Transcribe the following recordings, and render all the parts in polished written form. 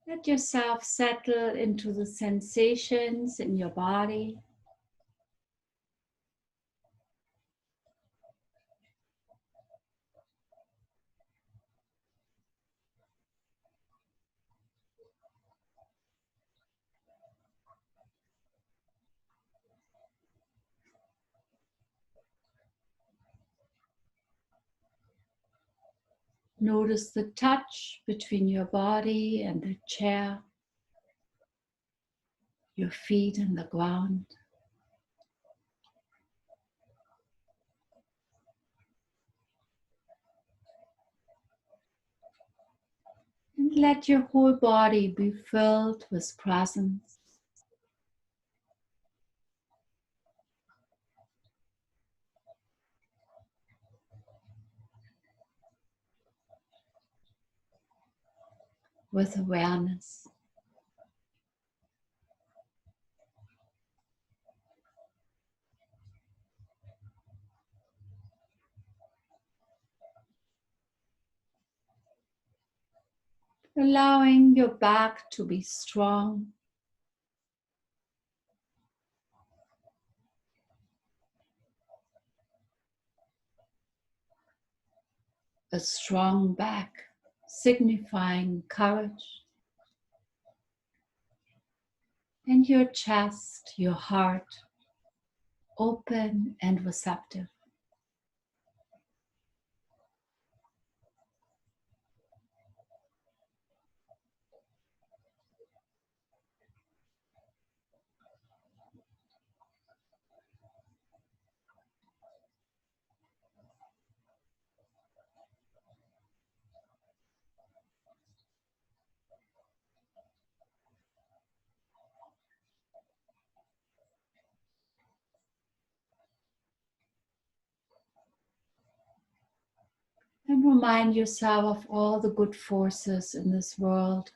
Let yourself settle into the sensations in your body. Notice the touch between your body and the chair, your feet and the ground. And let your whole body be filled with presence. With awareness. Allowing your back to be strong. A strong back, signifying courage. And your chest, your heart, open and receptive. And remind yourself of all the good forces in this world,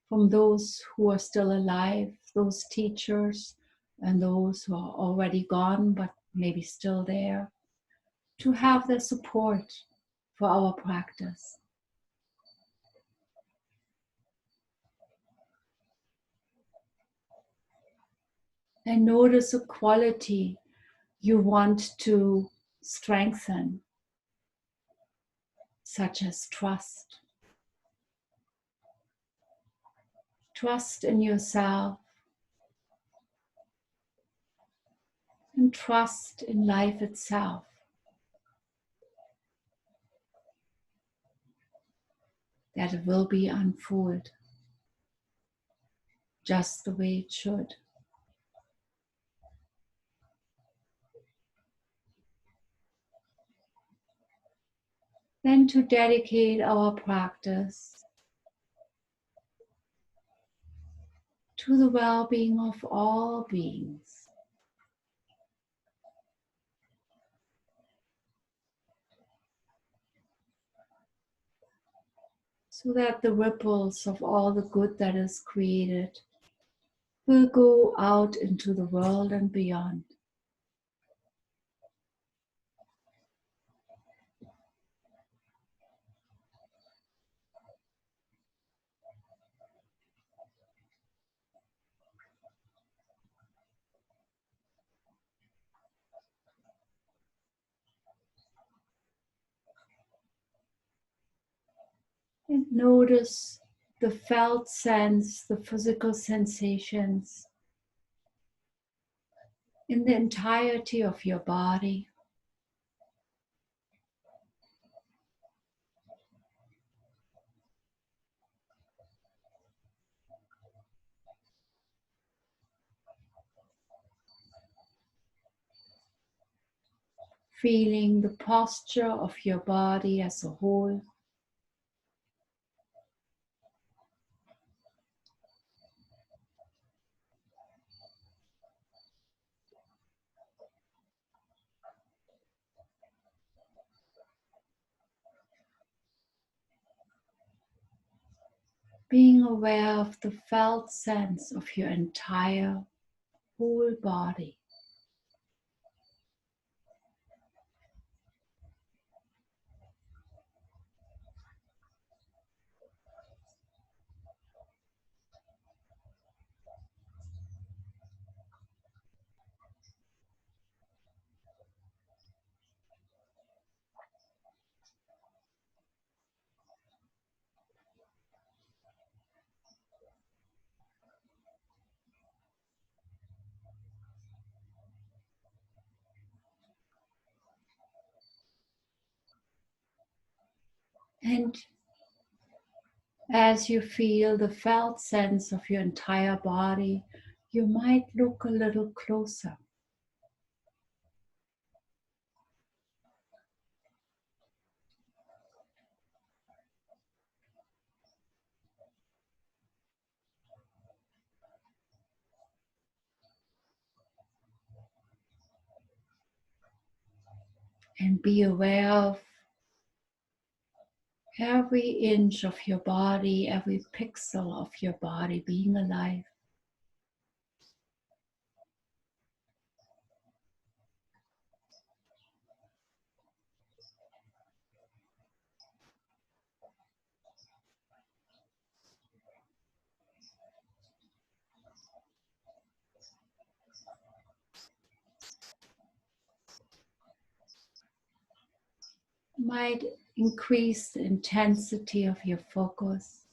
from those who are still alive, those teachers, and those who are already gone but maybe still there, to have their support for our practice. And notice a quality you want to strengthen, such as trust. Trust in yourself and trust in life itself. That it will be unfold just the way it should. Then to dedicate our practice to the well-being of all beings. So that the ripples of all the good that is created will go out into the world and beyond. And notice the felt sense, the physical sensations in the entirety of your body. Feeling the posture of your body as a whole. Being aware of the felt sense of your entire whole body. And as you feel the felt sense of your entire body, you might look a little closer and be aware of every inch of your body, every pixel of your body being alive. Might increase the intensity of your focus.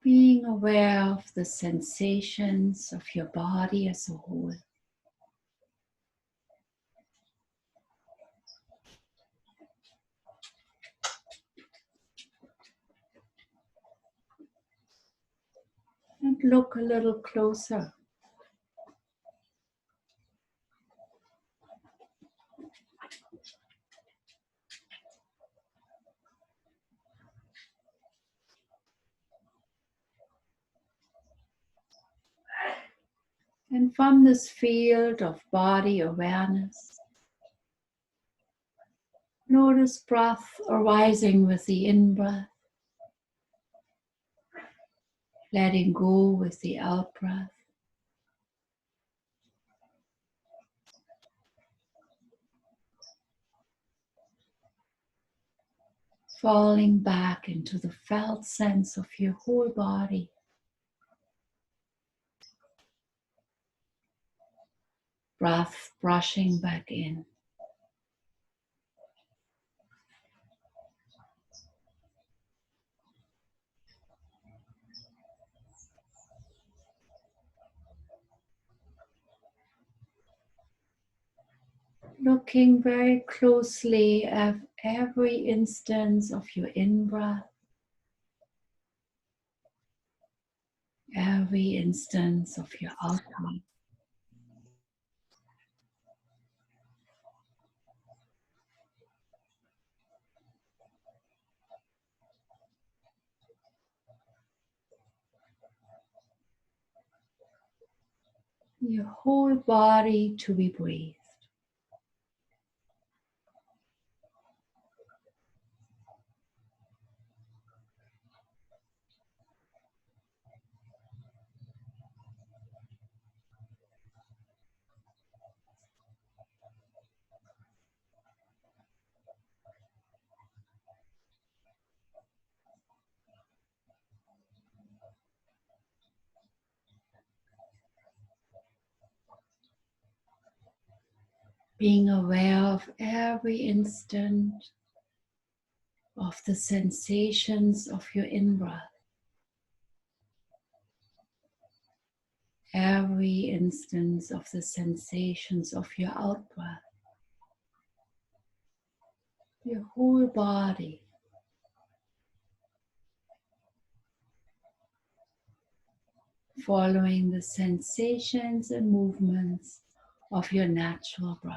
Being aware of the sensations of your body as a whole. And look a little closer. And from this field of body awareness, notice breath arising with the in-breath, letting go with the out-breath. Falling back into the felt sense of your whole body. Breath brushing back in. Looking very closely at every instance of your in-breath, every instance of your out-breath. Your whole body to be breathed. Being aware of every instant of the sensations of your in-breath, every instance of the sensations of your out-breath, your whole body. Following the sensations and movements of your natural breath.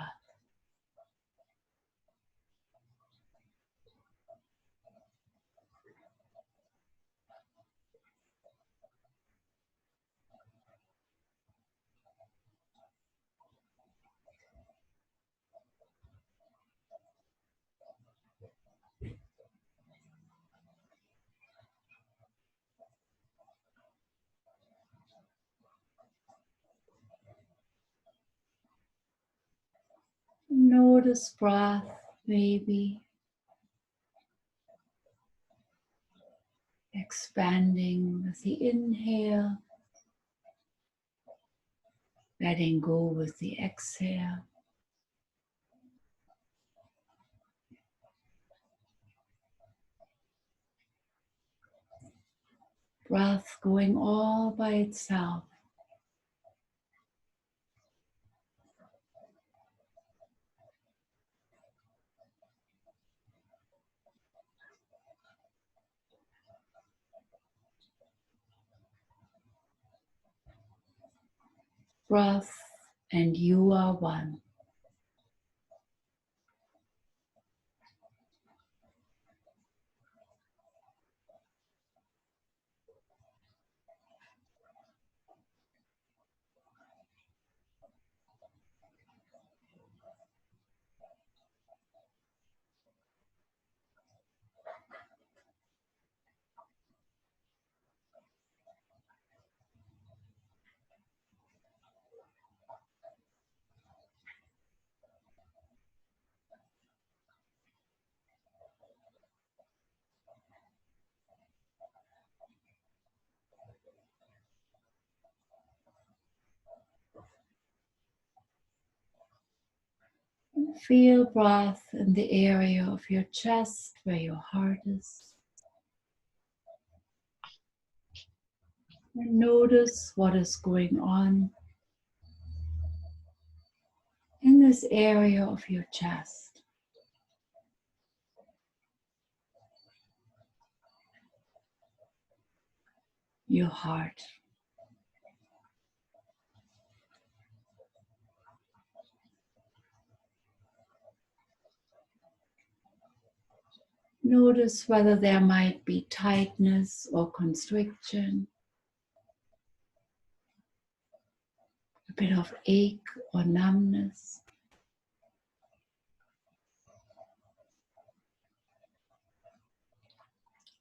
Notice breath, maybe expanding with the inhale, letting go with the exhale. breath going all by itself. Breath and you are one. Feel breath in the area of your chest where your heart is. And notice what is going on in this area of your chest. Your heart. Notice whether there might be tightness or constriction, a bit of ache or numbness,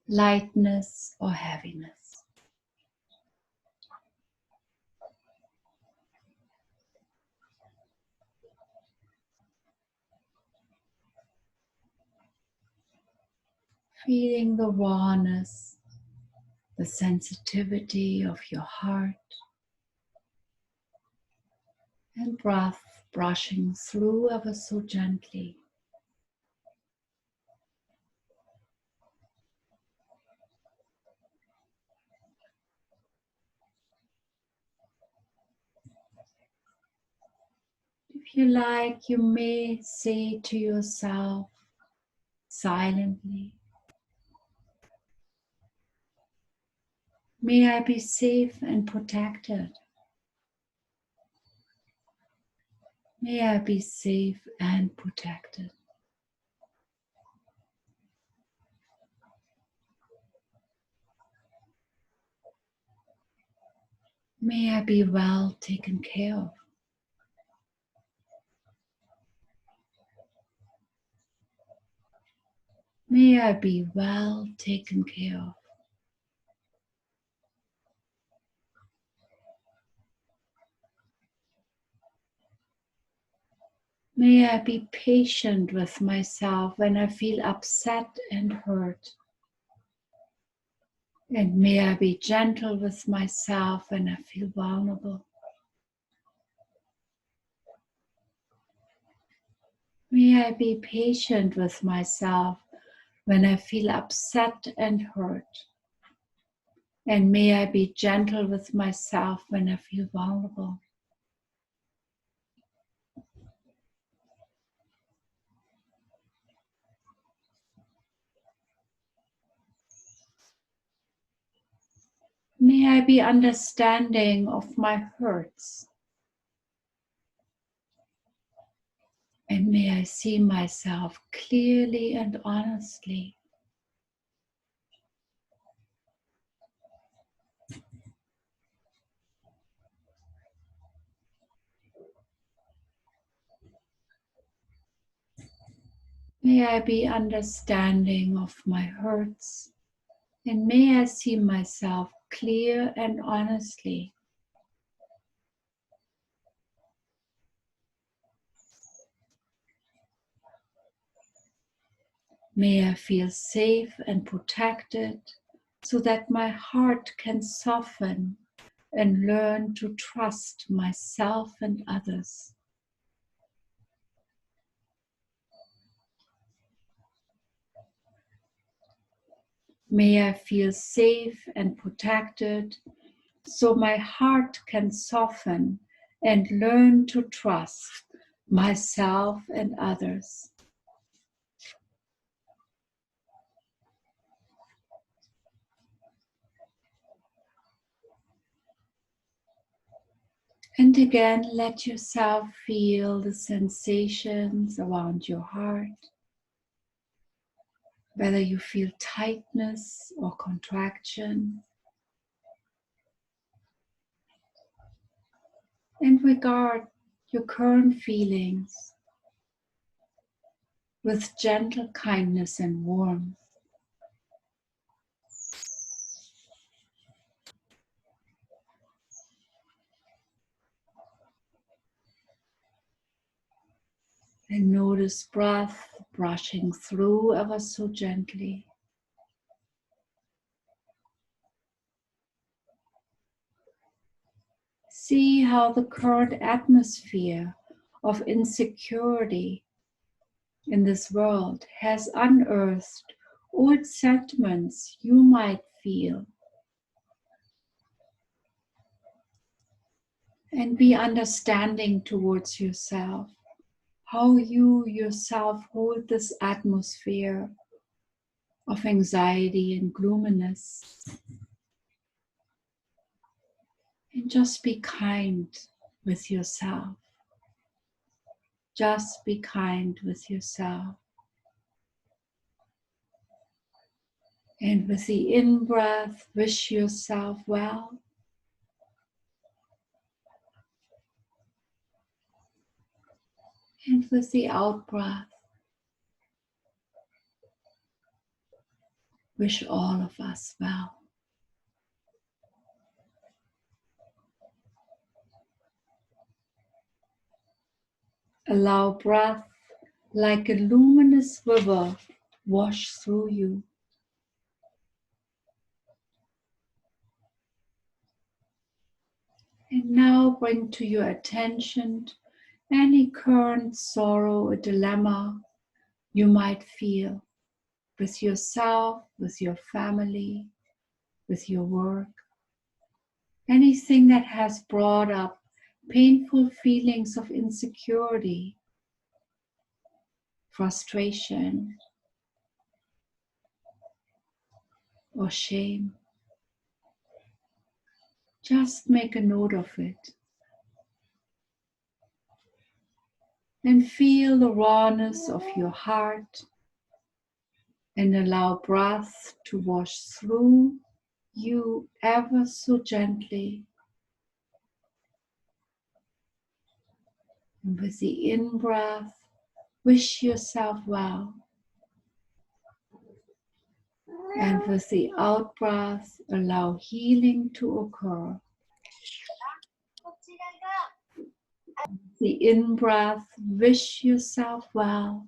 lightness or heaviness. Feeling the rawness, the sensitivity of your heart, and breath brushing through ever so gently. If you like, you may say to yourself silently, "May I be safe and protected. May I be safe and protected. May I be well taken care of. May I be well taken care of. May I be patient with myself when I feel upset and hurt. And may I be gentle with myself when I feel vulnerable. May I be patient with myself when I feel upset and hurt. And may I be gentle with myself when I feel vulnerable. May I be understanding of my hurts. And may I see myself clearly and honestly. May I be understanding of my hurts. And may I see myself clear and honestly. May I feel safe and protected so that my heart can soften and learn to trust myself and others. May I feel safe and protected so my heart can soften and learn to trust myself and others. And again, let yourself feel the sensations around your heart, whether you feel tightness or contraction. And regard your current feelings with gentle kindness and warmth. And notice breath brushing through ever so gently. See how the current atmosphere of insecurity in this world has unearthed old sentiments you might feel. And be understanding towards yourself, how you yourself hold this atmosphere of anxiety and gloominess. And just be kind with yourself. Just be kind with yourself. And with the in-breath, wish yourself well. And with the out-breath, wish all of us well. Allow breath like a luminous river wash through you. And now bring to your attention any current sorrow or dilemma you might feel with yourself, with your family, with your work. Anything that has brought up painful feelings of insecurity, frustration, or shame. Just make a note of it and feel the rawness of your heart and allow breath to wash through you ever so gently. And with the in-breath, wish yourself well. And with the out-breath, allow healing to occur. The in-breath, wish yourself well.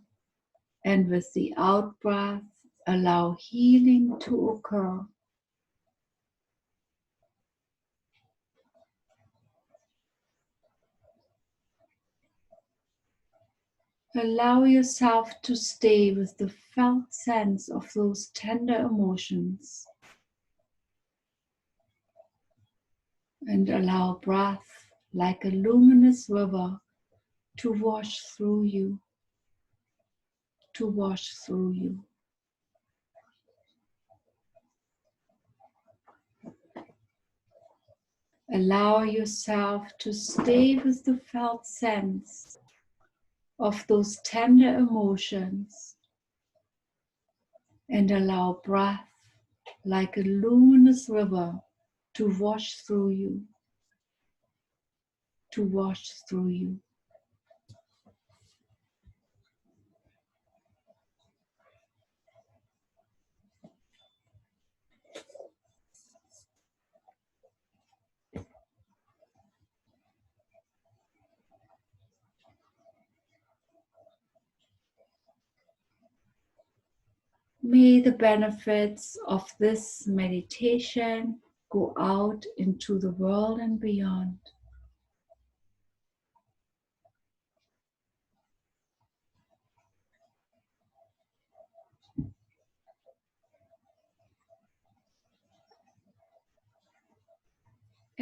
And with the out-breath, allow healing to occur. Allow yourself to stay with the felt sense of those tender emotions. And allow breath like a luminous river to wash through you, to wash through you. Allow yourself to stay with the felt sense of those tender emotions and allow breath like a luminous river to wash through you, to wash through you. May the benefits of this meditation go out into the world and beyond.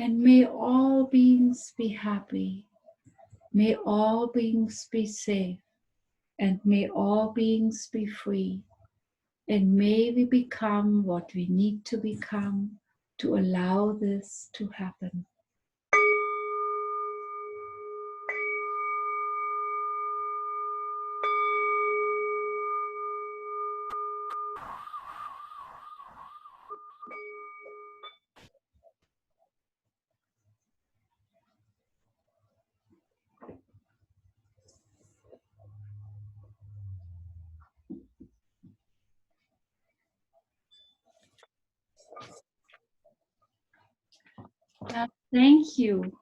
And may all beings be happy. May all beings be safe. And may all beings be free. And may we become what we need to become to allow this to happen. Thank you.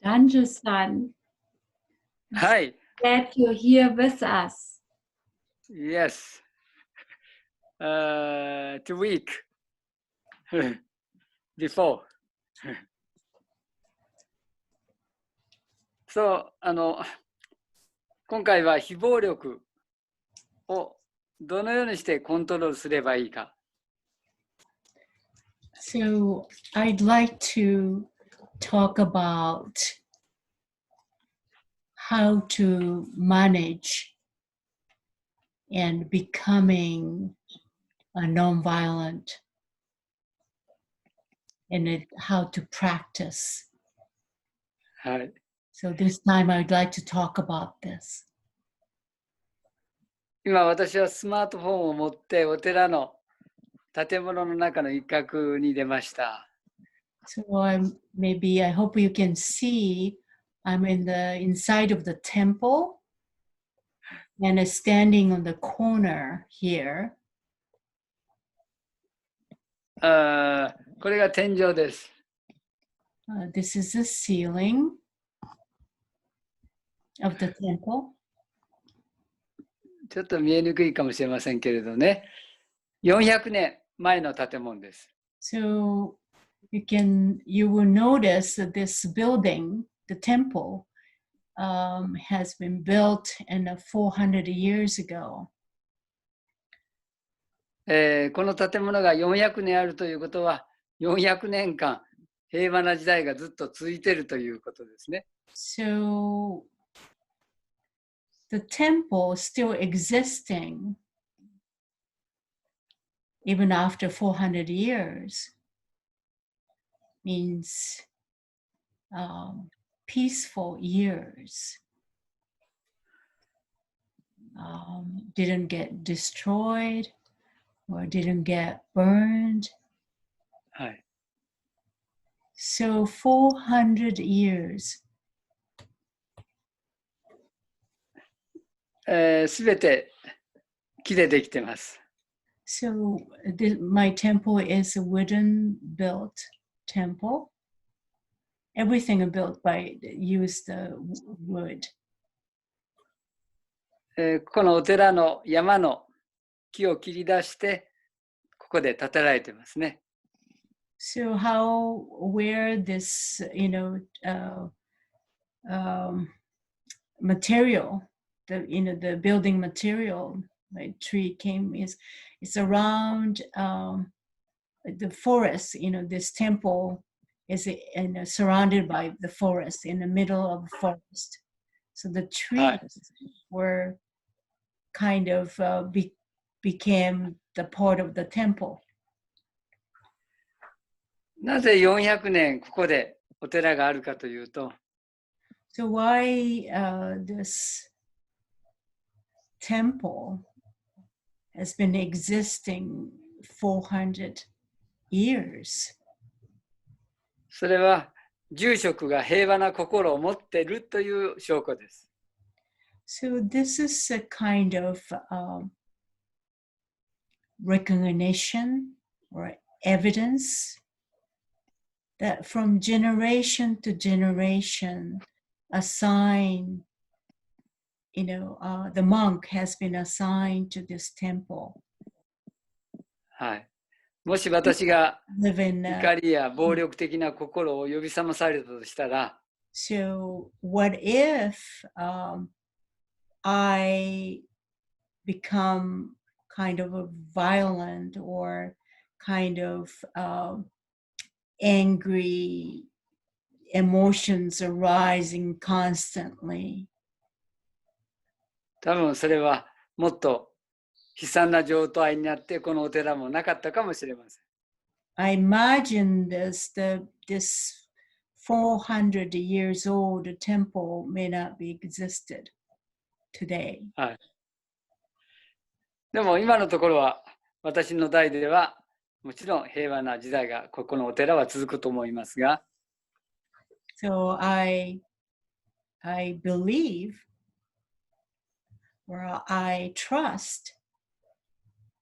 Danju-san, はい。 glad you're here with us. Yes. 2 week before. そう、今回は非暴力をどのようにしてコントロールすればいいか。So I'd like to talk about how to manage and becoming a nonviolent and how to practice. はい。 So this time I'd like to talk about this. 今私はスマートフォンを持ってお寺の建物の中の一角に出ました。So maybe I hope you can see I'm in the inside of the temple and standing on the corner here. これが天井です。This is the ceiling of the temple. ちょっと見えにくいかもしれませんけれどね。400年前の建物です。So you will notice that this building, the temple, has been built in 400 years ago. この建物が400年あるということは、400年間平和な時代がずっと続いているということですね。So the temple is still existing even after 400 years means peaceful years. Didn't get destroyed or didn't get burned. はい。 So 400 years. すべて木でできてます。So my temple is a wooden built temple. Everything is built use the wood. このお寺の山の木を切り出してここで建てられてますね。So where this, material, the building material, like tree came it's around the forest. This temple is surrounded by the forest, in the middle of the forest. So the trees were kind of became the part of the temple. なぜ400年ここでお寺があるかというと、 So why this temple has been existing 400 years? それは住職が平和な心を持っているという証拠です。So this is a kind of recognition or evidence that from generation to generation, a sign, the monk has been assigned to this temple. はい。もし私が Live in 怒りや暴力的な心を呼び覚まされたとしたら、So what if I become kind of a violent or kind of angry emotions arising constantly? 多分それはもっと悲惨な状態になってこのお寺もなかったかもしれません。I imagine this 400 years old temple may not be existed today. はい、でも今のところは私の代ではもちろん平和な時代がここのお寺は続くと思いますが、 So I believe or I trust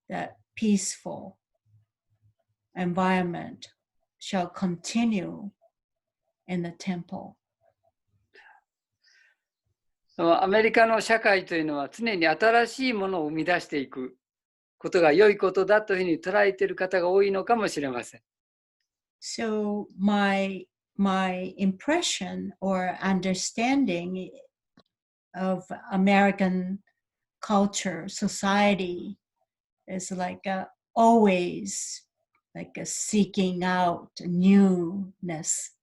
that peaceful environment shall continue in the temple. アメリカの社会というのは常に新しいものを生み出していくことが良いことだというふうに捉えている方が多いのかもしれません。So my impression or understanding of American culture, society is like always like a seeking out newness,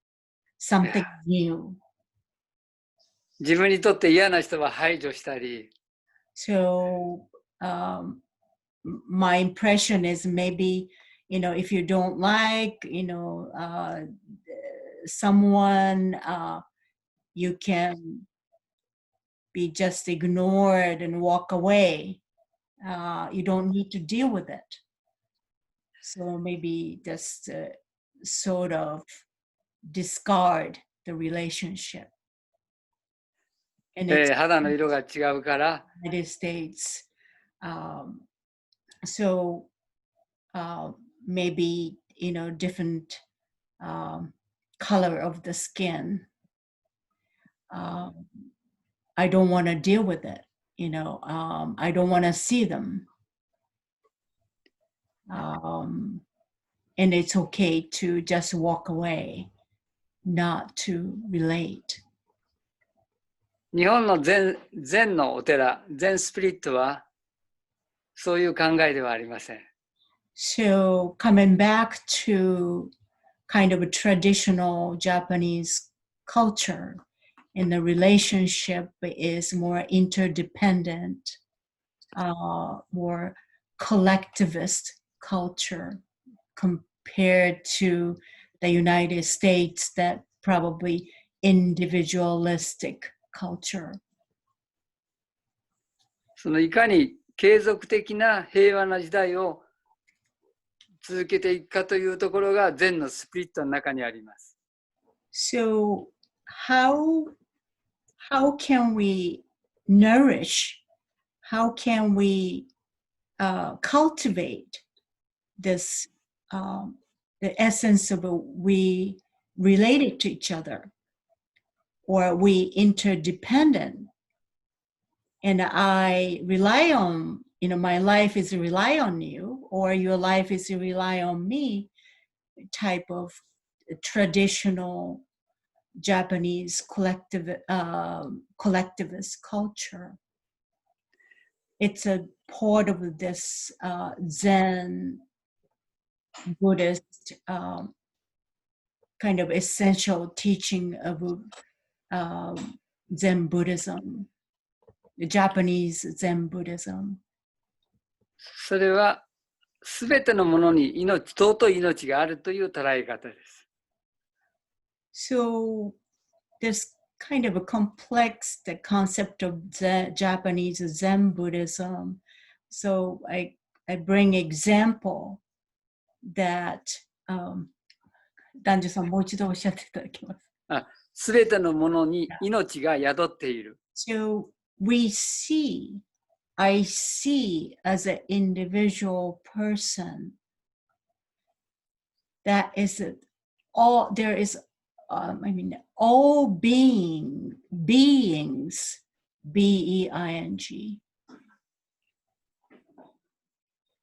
something new. 自分にとって嫌な人は排除したり、 So my impression is maybe, if you don't like, someone, you can be just ignored and walk away. You don't need to deal with it. So maybe just sort of discard the relationship. And it's 肌の色が違うから、 United States. So maybe, different color of the skin. I don't want to deal with it. I don't want to see them. And it's okay to just walk away, not to relate. 日本の禅のお寺、禅スピリットはそういう考えではありません。 So coming back to kind of a traditional Japanese culture, and the relationship is more interdependent, more collectivist culture compared to the United States, that probably individualistic culture. そのいかに継続的な平和な時代を続けていくかというところが禅のスピリットの中にあります。 So how can we nourish, how can we cultivate this, the essence of we related to each other, or we interdependent, and I rely on, my life is rely on you, or your life is rely on me, type of traditional Japanese collectivist culture. It's a part of this Zen Buddhist kind of essential teaching of Zen Buddhism, the Japanese Zen Buddhism. それはすべてのものに尊い命があるという捉え方です。 So there's kind of a complex the concept of Japanese Zen Buddhism. So I bring example that 男女さんもう一度おっしゃっていただきます。すべてのものに命が宿っている。 So I see as an individual person that is all there is. All beings, B-E-I-N-G,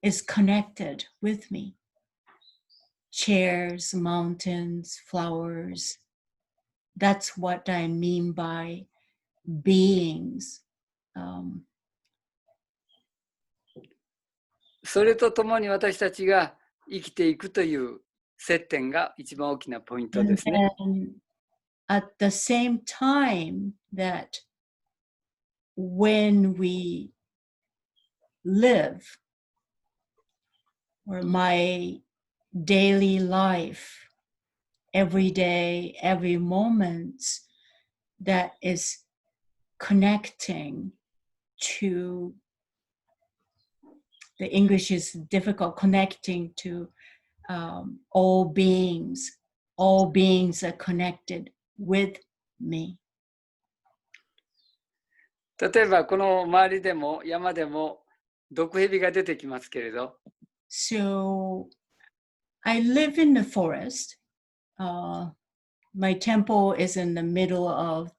is connected with me. Chairs, mountains, flowers, that's what I mean by beings. それとともに私たちが生きていくという接点が一番大きなポイントですね。And at the same time that when we live, or my daily life, every day, every moment, that is connecting to, the English is difficult, connecting to all beings. All beings are connected with me. 例えばこの周りでも山でも毒蛇が出てきますけれど、So I live in the forest. My temple is in the middle of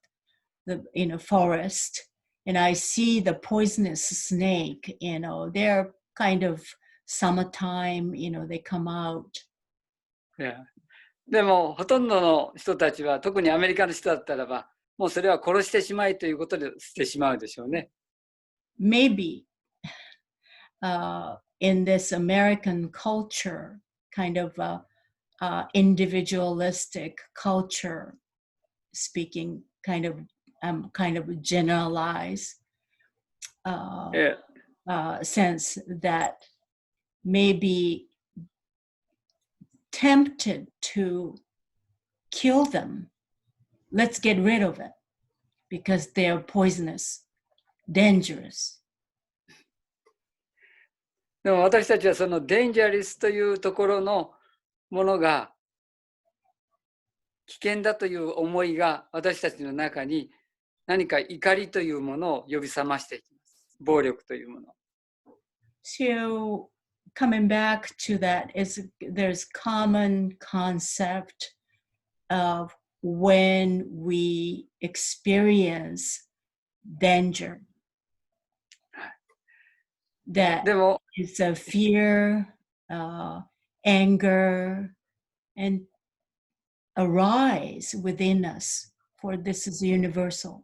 the forest, and I see the poisonous snake. They're kind of summertime. They come out. でもほとんどの人たちは、特にアメリカの人だったらば、もうそれは殺してしまいということでしてしまうでしょうね。Maybe in this American culture, kind of individualistic culture, speaking kind of generalized sense, that maybe tempted to kill them. Let's get rid of it because they're poisonous, dangerous. でも私たちはそのデンジャリスというところのものが危険だという思いが私たちの中に何か怒りというものを呼び覚ましていきます。暴力というもの。So coming back to that, there's common concept of when we experience danger. That is a fear, anger, and arise within us. For this is universal.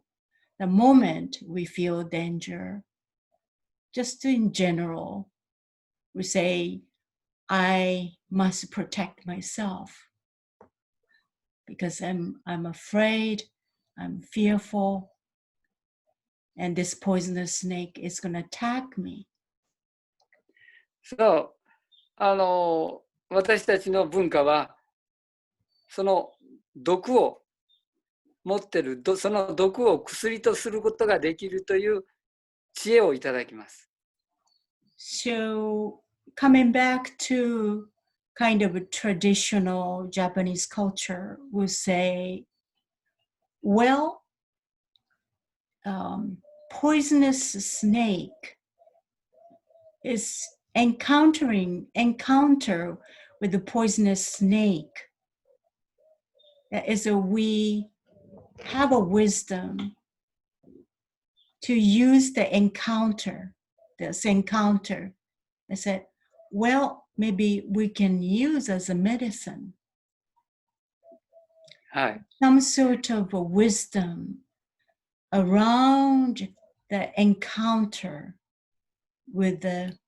The moment we feel danger, just in general, we say, I must protect myself because I'm afraid, I'm fearful, and this poisonous snake is going to attack me. そう、私たちの文化はその毒を持ってる、その毒を薬とすることができるという知恵をいただきます。So coming back to kind of a traditional Japanese culture, we say, well, poisonous snake is encounter with the poisonous snake. That is, we have a wisdom to use this encounter. I said, well, maybe we can use as a medicine. はい。Some sort of a wisdom around the encounter with the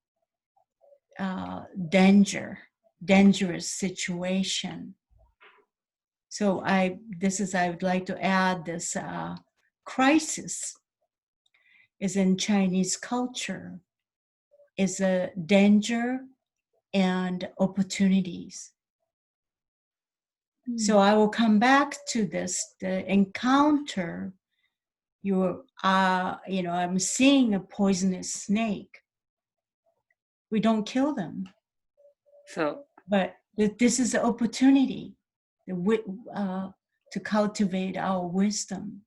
dangerous situation. So I would like to add this crisis is in Chinese culture is a danger and opportunities. So I will come back to this, the encounter. I'm seeing a poisonous snake. We don't kill them. So, but this is an opportunity to cultivate our wisdom.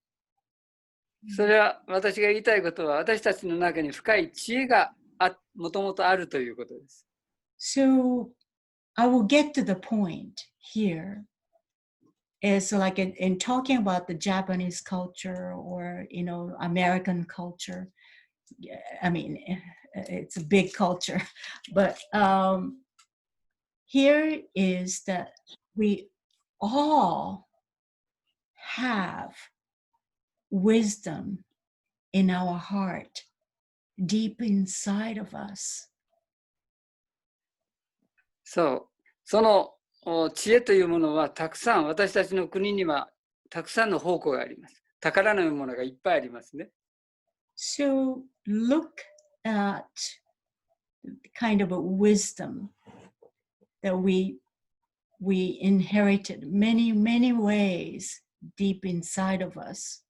それは私が言いたいことは、私たちの中に深い知恵がもともとあるということです。So I will get to the point here. Is like in talking about the Japanese culture or American culture. I mean, it's a big culture, but here is that we all have wisdom in our heart, deep inside of us. そう。その知恵というものはたくさん、私たちの国にはたくさんの宝庫があります。宝のようなものがいっぱいありますね。So look at kind of a wisdom that we inherited many, many ways deep inside of us.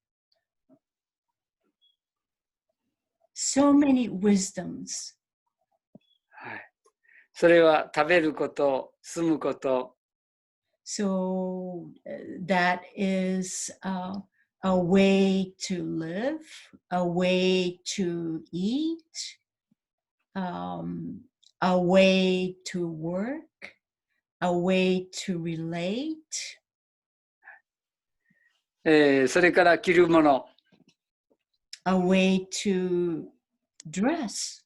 So many wisdoms. はい。それは食べること、住むこと、So that is a way to live, a way to eat, a way to work, a way to relate. それから着るもの、a way to dress.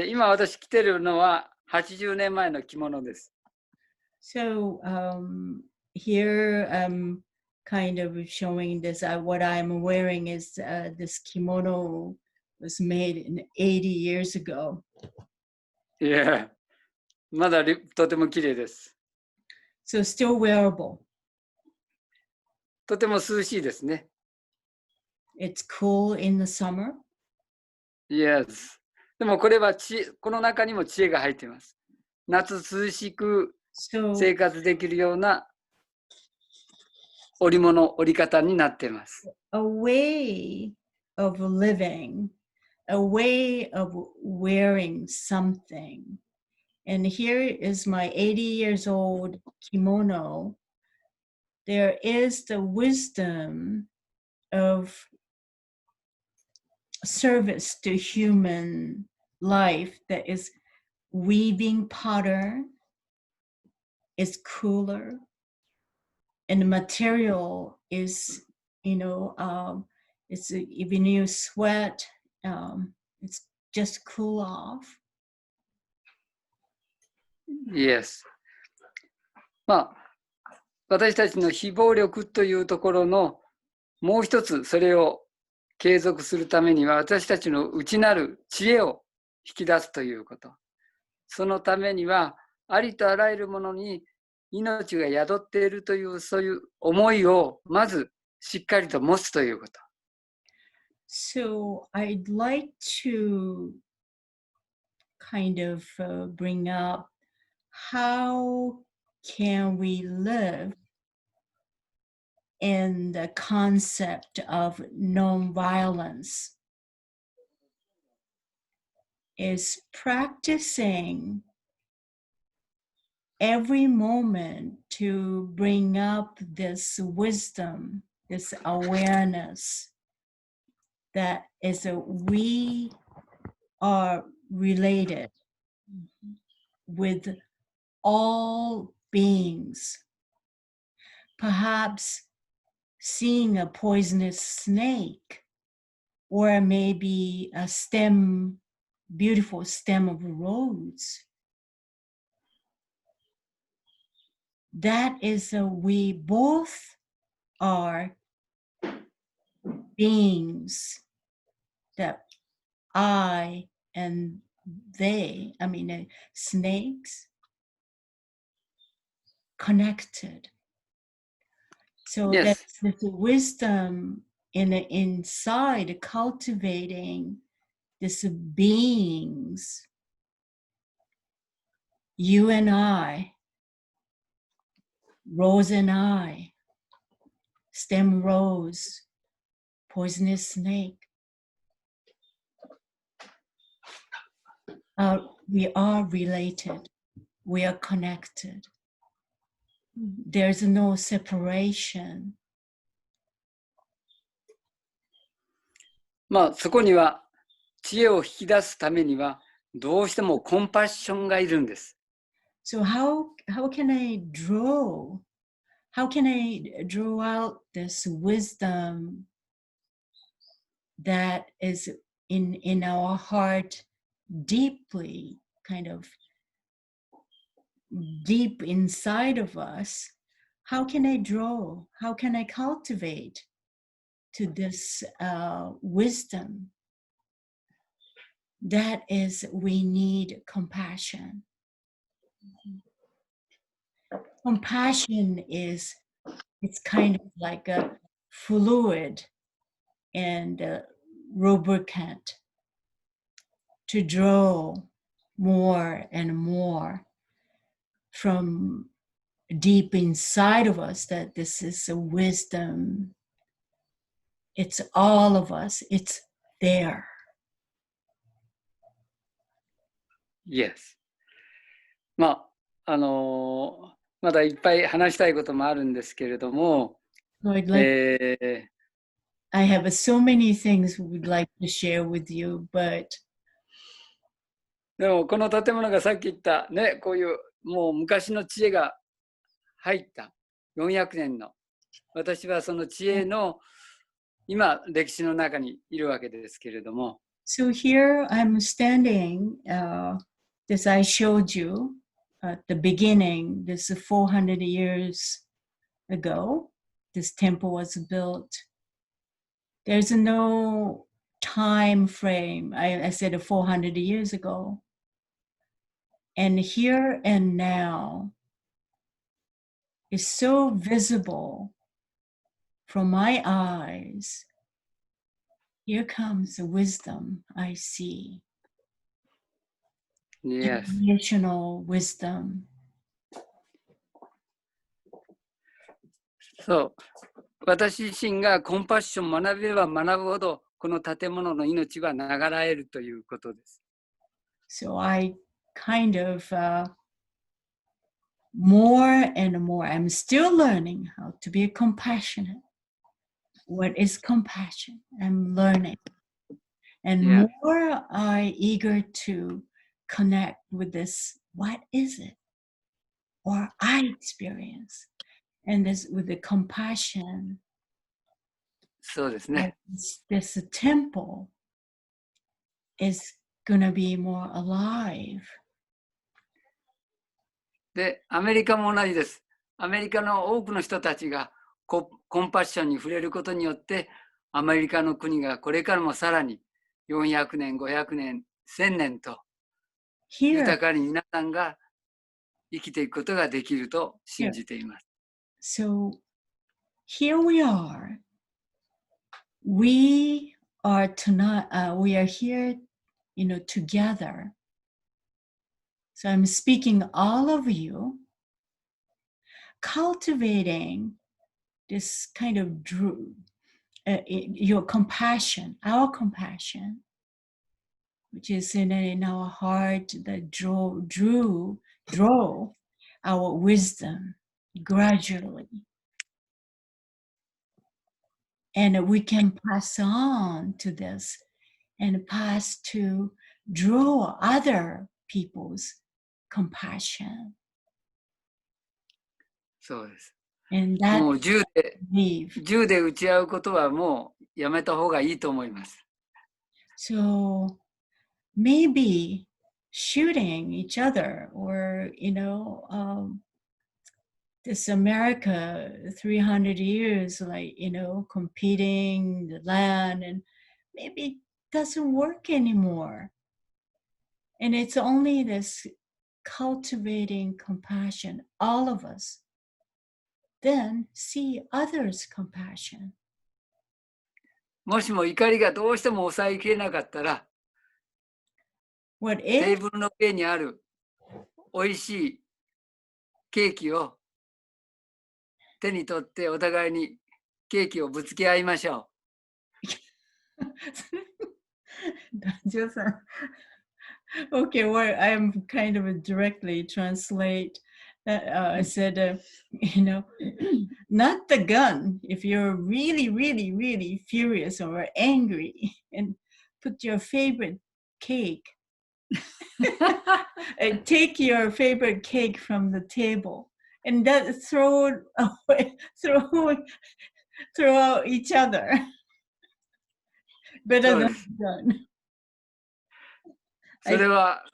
今私着てるのは80年前の着物です。So here I'm kind of showing this. What I'm wearing is this kimono was made in 80 years ago. いや、まだとても綺麗です。So still wearable. とても涼しいですね。It's cool in the summer. Yes. でもこれはこの中にも知恵が入っています。夏涼しく生活できるような織り方になっています。A way of living, a way of wearing something. And here is my 80 years old kimono. There is the wisdom of service to human life that is weaving pattern, is cooler, and the material is, it's even you sweat, it's just cool off. Yes. まあ、私たちの非暴力というところのもう一つそれを継続するためには私たちの内なる知恵を引き出すということ。そのためにはありとあらゆるものに命が宿っているというそういう思いをまずしっかりと持つということ。So I'd like to kind of bring up how can we live in the concept of nonviolence is practicing every moment to bring up this wisdom, this awareness that we are related with all beings. Perhaps seeing a poisonous snake or maybe a beautiful stem of rose. That is we both are beings that I and they, snakes, connected. So Yes. that's the wisdom inside cultivating these beings, you and I, Rose and I, stem rose, poisonous snake. We are related. We are connected. There's no separation. まあそこには知恵を引き出すためにはどうしてもコンパッションがいるんです。So how can I draw out this wisdom that is in our heart deeply, kind of deep inside of us? how can I draw? How can I cultivate to this wisdom? That is, we need compassion. Compassion is, it's kind of like a fluid and lubricant to draw more and more from deep inside of us, that this is a wisdom. It's all of us. It's there. Yes. まあ、まだいっぱい話したいこともあるんですけれども、So I'd like, I have so many things we'd like to share with you, but でもこの建物がさっき言ったね、こういうもう昔の知恵が入った400年の、私はその知恵の今歴史の中にいるわけですけれども。So here I'm standing, this I showed you at the beginning, this is 400 years ago, this temple was built. There's no time frame. I said 400 years ago. And here and now is so visible from my eyes. Here comes the wisdom I see. Yes. Generational wisdom. そう。私自身がコンパッションを学べば学ぶほど、この建物の命は流れるということです。So I kind of more and more, I'm still learning how to be compassionate. What is compassion? I'm learning. And more I eager to connect with this, what is it? Or I experience. And this with the compassion. そうですね。This temple is gonna be more alive. で、アメリカも同じです。アメリカの多くの人たちがコンパッションに触れることによって、アメリカの国がこれからもさらに400年、500年、1000年と豊かに皆さんが生きていくことができると信じています。So here we are. We are tonight. We are here, together. So I'm speaking all of you, cultivating this kind of your compassion, our compassion, which is in our heart that draw our wisdom gradually. And we can pass on to this and pass to draw other people's compassion. そうです。 And that もう銃で撃ち合うことはもうやめた方がいいと思います。So maybe shooting each other, or this America 300 years, like competing the land, and maybe it doesn't work anymore. And it's only this cultivating compassion, all of us, then see others' compassion. もしも怒りがどうしても抑えきれなかったら、テーブルの上にあるおいしいケーキを手に取ってお互いにケーキをぶつけ合いましょう。Okay, well, I'm kind of directly translate. I said, not the gun. If you're really, really, really furious or angry, and put your favorite cake, and take your favorite cake from the table, and that throw it away, throw out each other. Better than gun. それは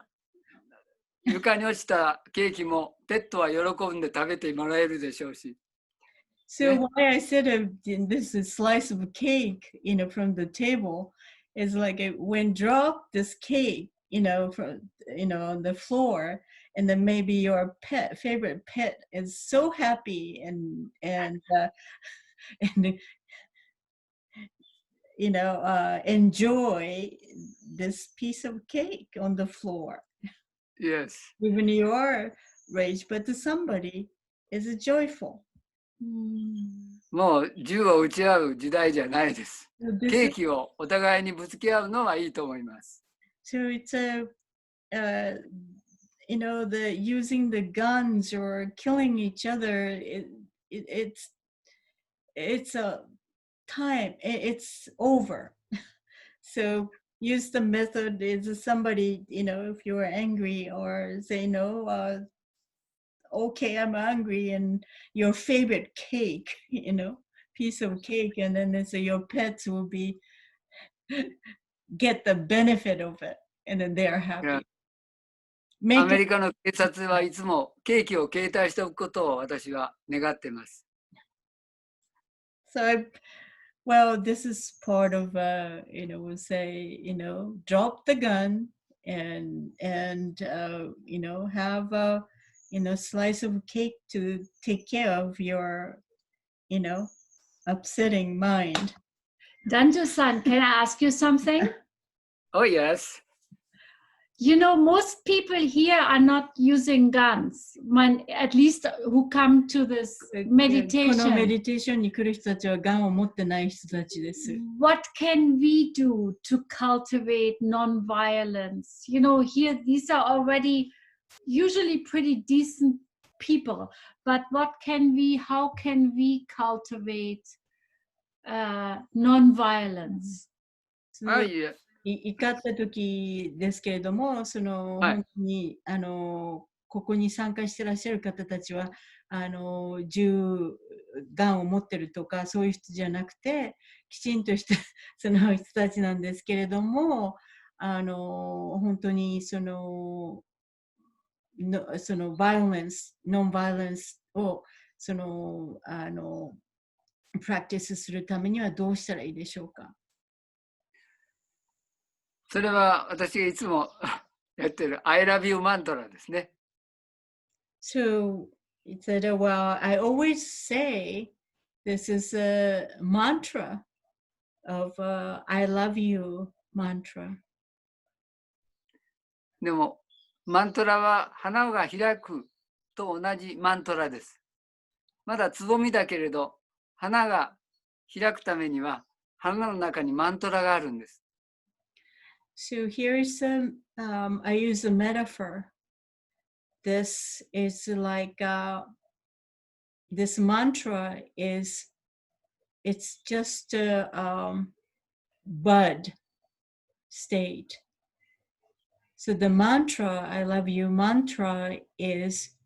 床に落ちたケーキもペットは喜んで食べてもらえるでしょうし。So why I said this is slice of cake, from the table, is like when drop this cake, from on the floor, and then maybe your favorite pet is so happy and and enjoy this piece of cake on the floor. Yes. Even your rage, but to somebody is joyful. もう銃を撃ち合う時代じゃないです。 So ケーキをお互いにぶつけ合うのはいいと思います。So it's the using the guns or killing each other. It's a time. It's over. So use the method is somebody, if you're angry, or say no. Okay, I'm angry, and your favorite cake, piece of cake, and then they say your pets will be get the benefit of it, and then they are happy. アメリカの警察はいつもケーキを携帯しておくことを私は願っています。So, well, this is part of, we'll say, drop the gun and have a, slice of cake to take care of your, upsetting mind. Danjo-san, can I ask you something? Oh, yes. Most people here are not using guns. At least who come to this meditation. このメディテーションに来る人たちはガンを持ってない人たちです。What can we do to cultivate non-violence? Here these are already usually pretty decent people, but how can we cultivate non-violence? 怒った時ですけれども、本当にここに参加してらっしゃる方たちはガンを持ってるとかそういう人じゃなくて、きちんとしたその人たちなんですけれども、本当にそのviolence、non-violence をプラクティスするためにはどうしたらいいでしょうか。それは私がいつもやってる I love you マントラですね。So it said, well, I always say this is a mantra of I love you mantra. でもマントラは花が開くと同じマントラです。まだつぼみだけれど花が開くためには花の中にマントラがあるんです。So here's I use a metaphor. This is like this mantra is it's just a bud state. So the mantra, I love you mantra, is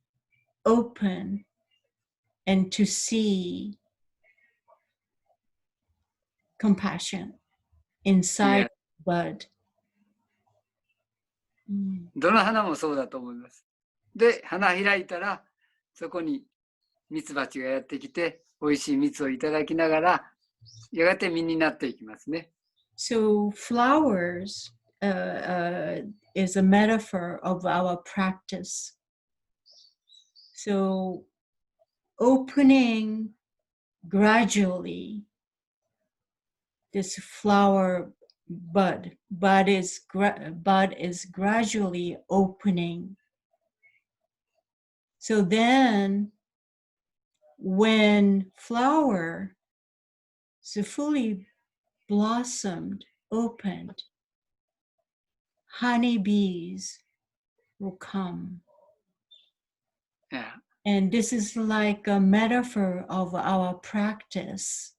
open and to see compassion inside the bud. どの花もそうだと思います。で、花開いたらそこにミツバチがやってきて美味しい蜜をいただきながらやがて実になっていきますね。So flowers is a metaphor of our practice. So opening gradually this flower bud is gradually opening. So then when flower is fully blossomed, opened, honeybees will come. Yeah. And this is like a metaphor of our practice.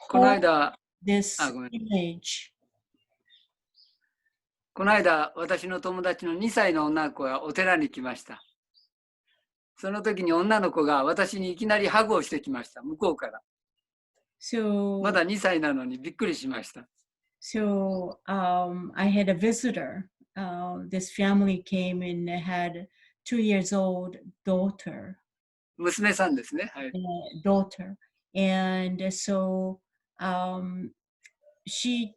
この間、this image. この間、私の友達の2歳の女の子がお寺に来ました。その時に女の子が私にいきなりハグをしてきました。向こうから。So, まだ2歳なのにびっくりしました。So I had a visitor. This family came and had 2 years old daughter. 娘さんですね。はい。Daughter. And so she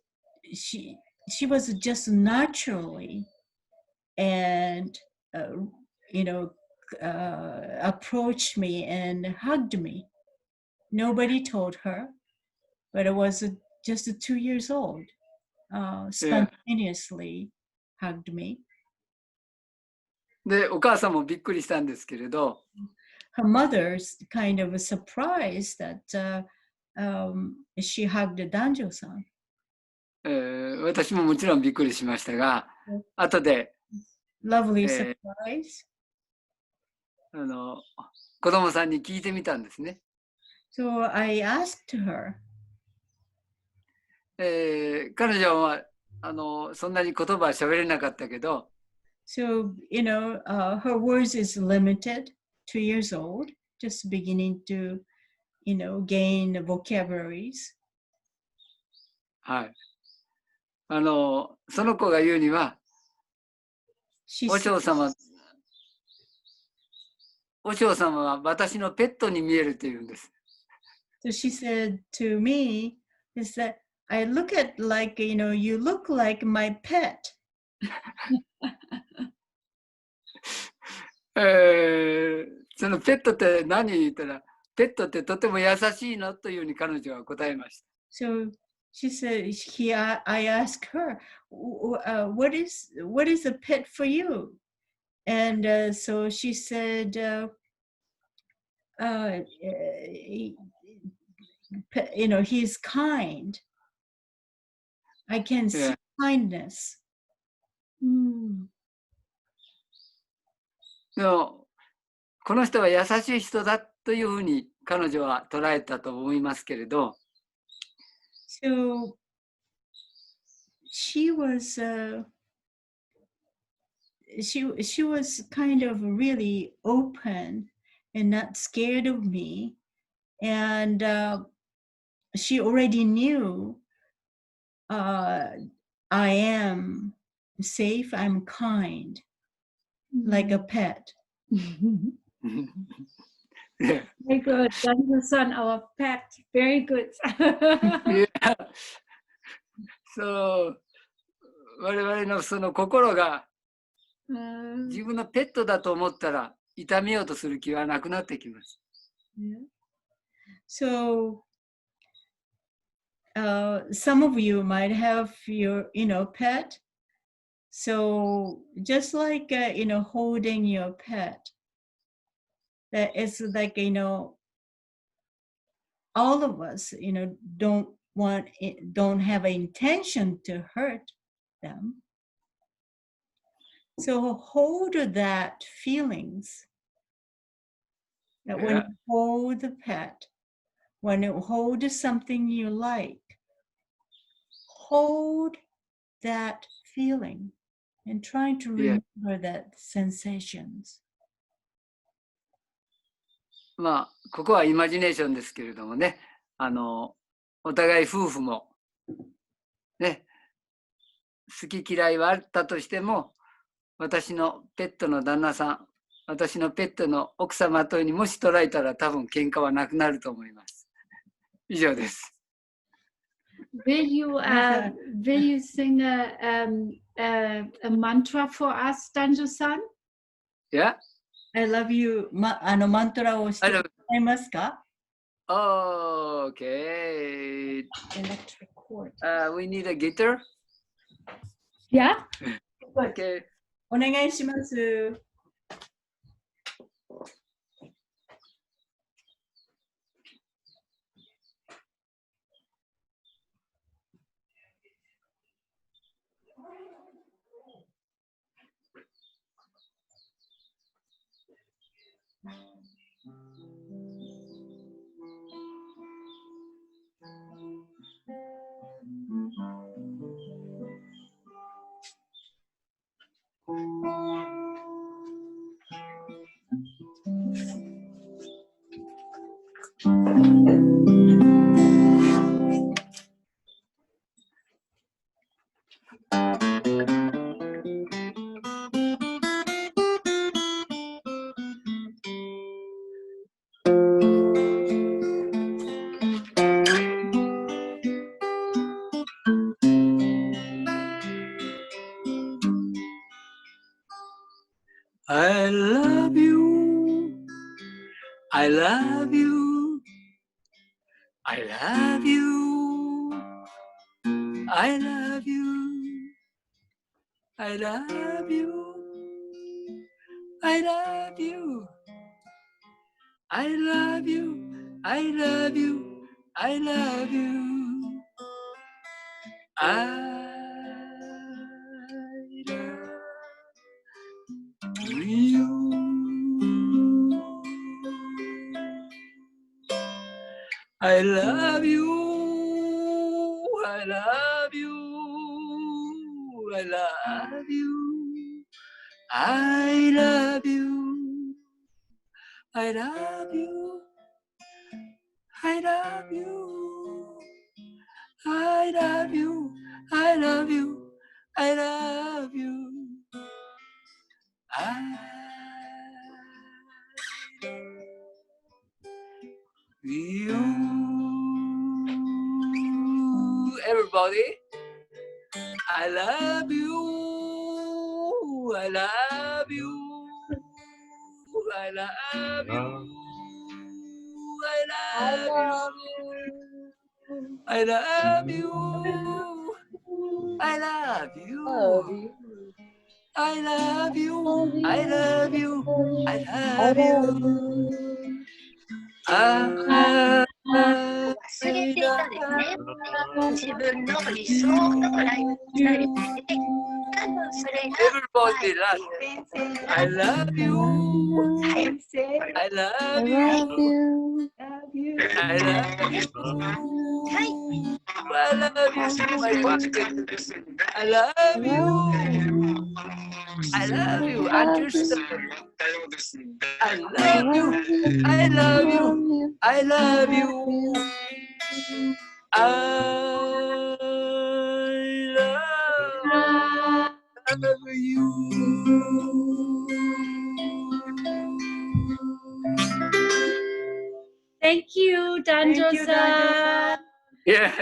was just naturally and approached me and hugged me. Nobody told her, but it was just 2 years old. Spontaneously hugged me. で、お母さんもびっくりしたんですけれど、Her mother's kind of surprised that she hugged Danjo-san. 私ももちろんびっくりしましたが、後で、Lovely surprise. 子供さんに聞いてみたんですね。So I asked her. 彼女はそんなに言葉は喋れなかったけど、So, her words is limited, 2 years old, just beginning to, gain vocabularies. はい。その子が言うには、和尚様は私のペットに見えるというんです。So she said to me, is that I look at like, you look like my pet. そのペットって何言ったら、ペットってとても優しいのというふうに彼女は答えました。So she said, I asked her, what is a pet for you? And so she said, he's kind. I can see kindness. でもこの人は優しい人だというふうに彼女は捉えたと思いますけれど。So she was kind of really open and not scared of me, and she already knew I am safe, I'm kind, like a pet. Very good. Danjo-san, our pet. Very good. そう、我々のその心が自分のペットだと思ったら痛めようとする気はなくなってきます。So some of you might have your, pet. So just like, holding your pet, that it's like, all of us, don't have an intention to hurt them. So hold that feelings that when you hold the pet, when you hold something you like, hold that feeling and try to remember that sensations. まあここはイマジネーションですけれどもね、お互い夫婦もね、好き嫌いはあったとしても、私のペットの旦那さん、私のペットの奥様というにもし捉えたら多分喧嘩はなくなると思います。以上です。Will you sing a mantra for us, Danjo-san? Yeah. I love you. マントラをしてもらえますか? Okay. Electric cord. We need a guitar. Yeah. Okay. お願いします。I love you. I love you. I love you. I love you. I love you. I love you. I love you. I love you. I love you. I love you. I love you. I love you. I love you. I love you. I love you. I love you. I love you. I love you. I you. Everybody, I love you. I love you. I love you. I love you. I love you. I love you. I love you. I love you. I love you. I 忘れていたですね。自分の理想のライフスタイルで、多分それが Everybody love. I love you. はい。 I love you. I love you. I love you. My birthday. I love you. I love you. Understand. I love you. I love you. I love you. I love you. Thank you, Danjo-san. Yeah.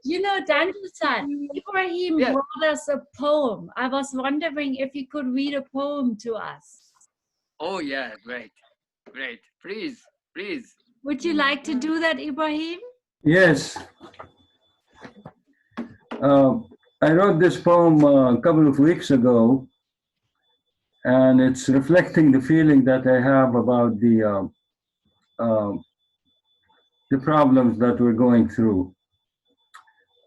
You know, Danjo-san, Ibrahim Yeah. brought us a poem. I was wondering if you could read a poem to us. Oh yeah, great. Great. Please, please. Would you like to do that, Ibrahim? Yes. I wrote this poem a couple of weeks ago, and it's reflecting the feeling that I have about the problems that we're going through.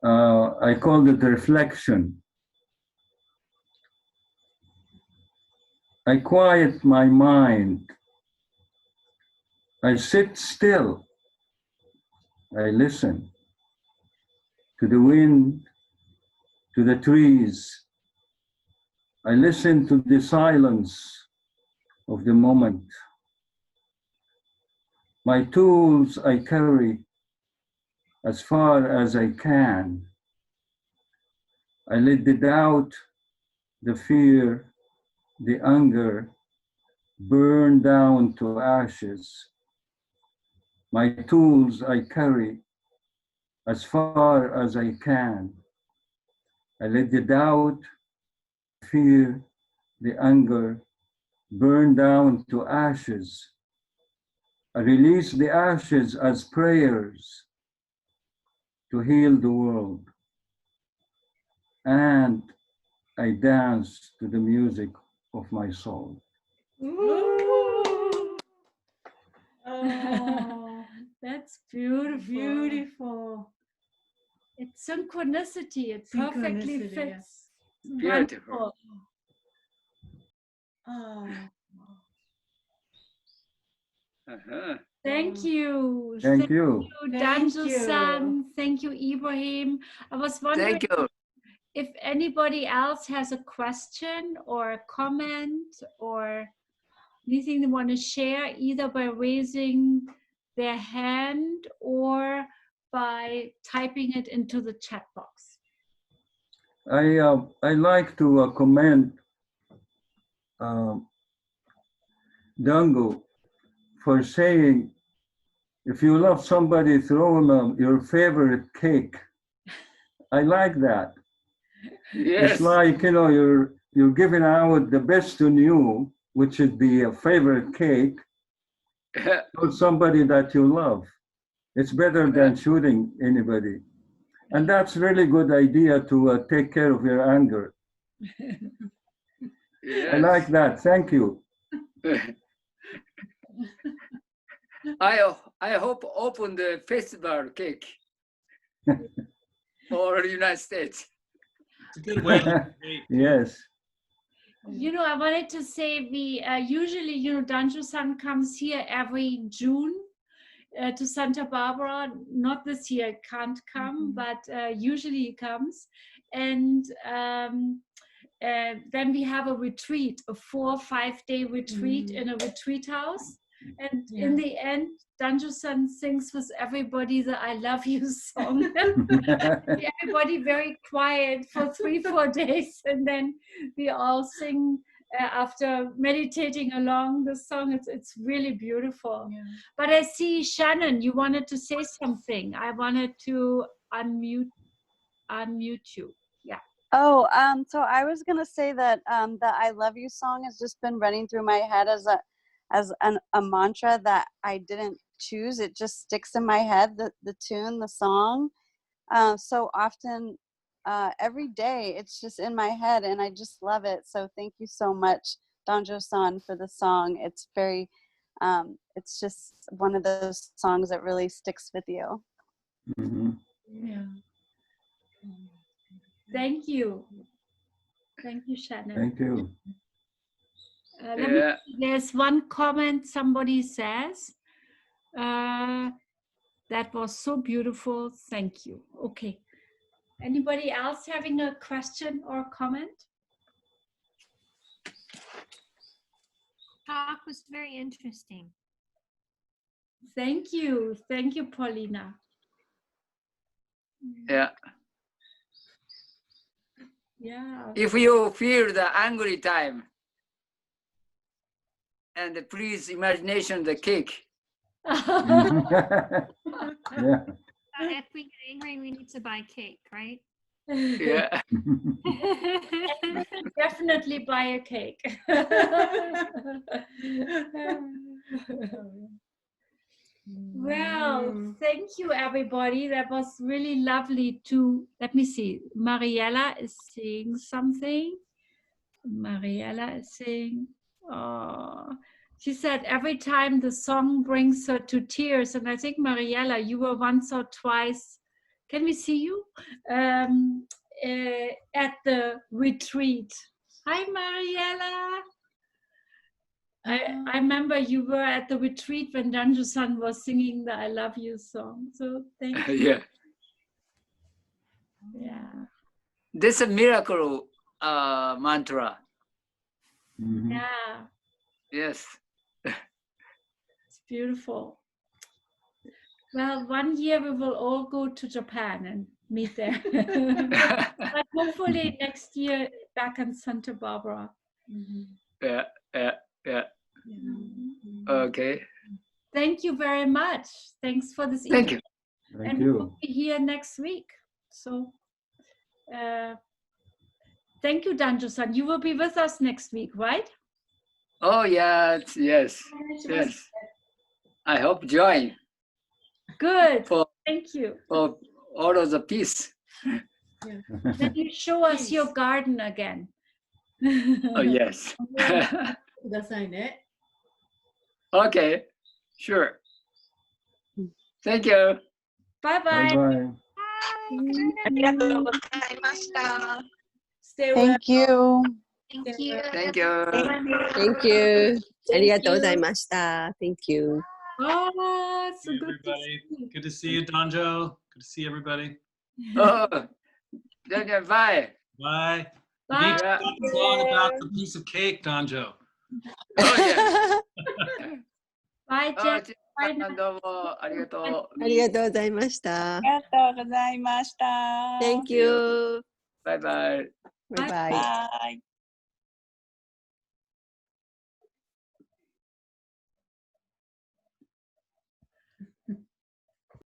I called it reflection. I quiet my mind. I sit still. I listen to the wind, to the trees. I listen to the silence of the moment. My tools I carry as far as I can. I let the doubt, the fear, the anger burn down to ashes. My tools I carry as far as I can. I let the doubt, fear, the anger burn down to ashes. I release the ashes as prayers to heal the world. And I dance to the music of my soul. Ooh. Oh, That's beautiful. beautiful. It's synchronicity. It perfectly Synchronicity, fits. Beautiful. Wonderful. Oh. Uh-huh. Thank you. Thank you. Thank Danjo-san. Thank you, Ibrahim. I was wondering Thank you. if anybody else has a question or a comment or anything they want to share, either by raising their hand or by typing it into the chat box. I like to commend Dango for saying, if you love somebody, throw them your favorite cake. I like that. Yes. It's like, you know, you're giving out the best in you, which is the favorite cake, Shoot somebody that you love. It's better than shooting anybody. And that's really good idea to take care of your anger. I like that. Thank you. I hope open the festival cake or United States. It's a good way to create. Yes. You know, I wanted to say we usually, you know, Danjo-san comes here every June to Santa Barbara. Not this year, can't come, but usually he comes. And then we have a retreat, a 4 or 5 day retreat in a retreat house. And in the end, Danjo-san sings with everybody the I Love You song. Everybody very quiet for 3-4 days. And then we all sing after meditating along the song. It's really beautiful. Yeah. But I see, Shannon, you wanted to say something. I wanted to unmute you. Yeah. Oh, so I was gonna say that the I Love You song has just been running through my head as a mantra that I didn't choose. It just sticks in my head, the tune, the song. So often, every day, it's just in my head and I just love it. So thank you so much, Danjo-san, for the song. It's very, it's just one of those songs that really sticks with you. Mm-hmm. Yeah. Thank you. Thank you, Shannon. Thank you. There's one comment somebody says. That was so beautiful. Thank you. Okay. Anybody else having a question or comment? Talk was very interesting. Thank you. Thank you, Paulina. Yeah. Yeah. If you feel the angry time, and please imagination the cake. Yeah. If we get angry, we need to buy cake, right? Yeah. Definitely buy a cake. Well, thank you, everybody. That was really lovely to, let me see. Mariella is saying something. Mariella is saying, oh, she said every time the song brings her to tears. And I think, Mariella, you were once or twice, can we see you? At the retreat. Hi, Mariella. I remember you were at the retreat when Danjo-san was singing the I Love You song. So thank you. Yeah. Yeah. This is a miracle mantra. Mm-hmm. Yeah. Yes. It's beautiful. Well, one year we will all go to Japan and meet there. But hopefully next year back in Santa Barbara. Yeah. Okay. Thank you very much. Thanks for this Thank evening. you. Thank And you. we'll be here next week. So thank you, Danjo-san. You will be with us next week, right? Oh yes. Yes. I hope join. Good. For Thank you. For all of the peace. Then you show us your garden again. Oh yes. Okay. Sure. Thank you. Bye-bye. Bye-bye. ありがとうございました。 Stay well. Thank you. Thank you. Thank you. Thank you. ありがとうございました。Thank you. Oh, it's so Hey, good to everybody. see you. Good to see you, Danjo. Good to see everybody. Oh, bye. Bye. You Bye. need to stop the song about the piece of cake, Danjo. Oh yeah. Bye, あ Jeff. ちさんどうもありがとう。ありがとうございました。ありがとうございました。 Thank you. バイバイ。バイバイ。バイ。